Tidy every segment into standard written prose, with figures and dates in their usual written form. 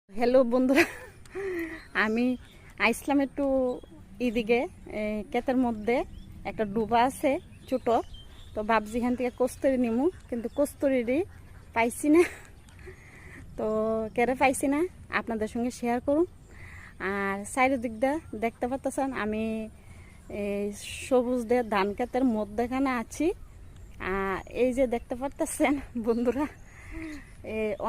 Hello বন্ধুরা, আমি আইসলাম একটু এদিকে ক্ষেতের মধ্যে একটা ডুবা আছে ছোট, তো ভাবছি এখান থেকে কস্তুরি নিমু, কিন্তু কস্তুরি পাইছি না। তো কেরে পাইছি না আপনাদের সঙ্গে শেয়ার করুন। আর চারিদিক দিয়ে দেখতে পাচ্ছেন আমি সবুজ দিয়ে ধান ক্ষেতের মধ্যেখানে আছি। আর এই যে দেখতে পাচ্ছেন বন্ধুরা,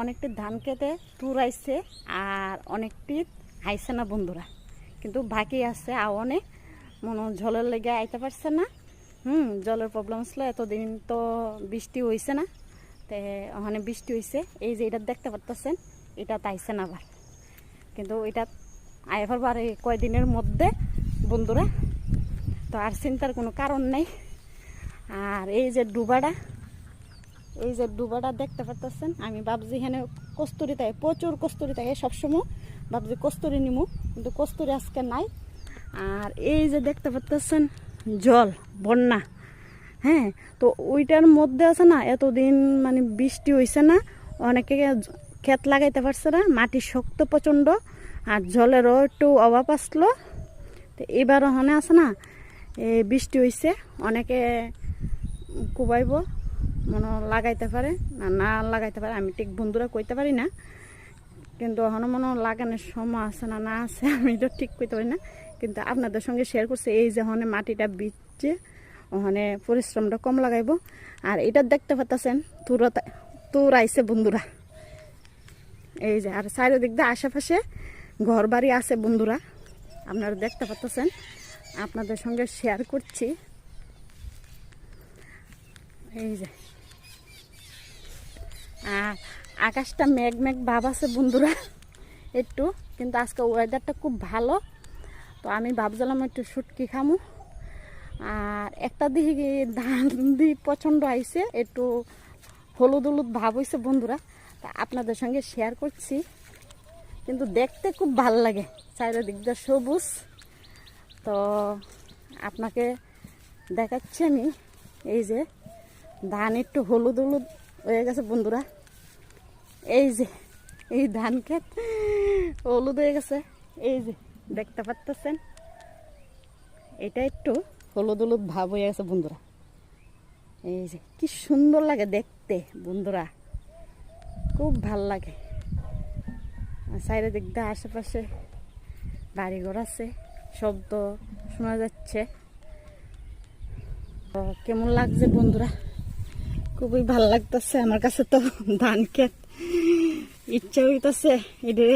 অনেকটি ধান কেটে তুরাইছে আর অনেকটি হাইছে না বন্ধুরা, কিন্তু বাকি আছে অনেক মনে জলের লেগে আইতে পারছে না। জলের প্রবলেম ছিল, এতদিন তো বৃষ্টি হয়েছে না, তো ওখানে বৃষ্টি হয়েছে। এই যে এটা দেখতে পাচ্ছেন, এটা তাইছে না আবার, কিন্তু এটা আইবার বার কয়দিনের মধ্যে বন্ধুরা, তো আর চিন্তার কোনো কারণ নেই। আর এই যে ডুবাটা দেখতে পাচ্ছেন, আমি ভাবছি এখানে কস্তুরি থাকে, প্রচুর কস্তুরি থাকে, সবসময় ভাবছি কস্তুরি নিমু, কিন্তু কস্তুরি আজকে নাই। আর এই যে দেখতে পাচ্ছেন জল বন্যা, হ্যাঁ, তো ওইটার মধ্যে আছে না, এতদিন মানে বৃষ্টি হয়েছে না, অনেকে ক্ষেত লাগাইতে পারছে না, মাটি শক্ত প্রচণ্ড, আর জলেরও একটু অভাব আসলো। তো এবার ওখানে আছে না, বৃষ্টি হয়েছে, অনেকে কুবাইব মনে লাগাইতে পারে না লাগাইতে পারে, আমি ঠিক বন্ধুরা কইতে পারি না, কিন্তু এখনো মনে লাগানোর সময় আছে না আছে আমি তো ঠিক কইতে পারি না, কিন্তু আপনাদের সঙ্গে শেয়ার করছি। এই যে ওখানে মাটিটা বিচ্ছে, ওখানে পরিশ্রমটা কম লাগাইব। আর এটা দেখতে পাচ্ছেন তুর আইছে বন্ধুরা, এই যে, আর চারিদিক দিয়ে আশেপাশে ঘর বাড়ি আছে বন্ধুরা, আপনারা দেখতে পাচ্ছেন, আপনাদের সঙ্গে শেয়ার করছি। এই যে আকাশটা মেঘ ভাব আছে বন্ধুরা একটু, কিন্তু আজকে ওয়েদারটা খুব ভালো। তো আমি ভাবছিলাম একটু শুটকি খামু। আর একটা দিকে ধান দিয়ে প্রচণ্ড আইছে, একটু হলুদ ভাব হয়েছে বন্ধুরা, তা আপনাদের সঙ্গে শেয়ার করছি। কিন্তু দেখতে খুব ভাল লাগে, চারিদিক দিয়ে সবুজ। তো আপনাকে দেখাচ্ছি আমি, এই যে ধান একটু হলুদ হয়ে গেছে বন্ধুরা, এই যে এই ধান ক্ষেত হলুদ হয়ে গেছে, এই যে দেখতে পাচ্ছেন, এটা একটু হলুদ ভাব হয়ে গেছে বন্ধুরা। এই যে কি সুন্দর লাগে দেখতে বন্ধুরা, খুব ভাল লাগে। চারিদিক দিয়ে আশেপাশে বাড়িঘর আছে, শব্দ শোনা যাচ্ছে। তো কেমন লাগছে বন্ধুরা, খুবই ভাল লাগতেছে আমার কাছে। তো ধান ক্ষেত ইচ্ছা হইতেছে এদের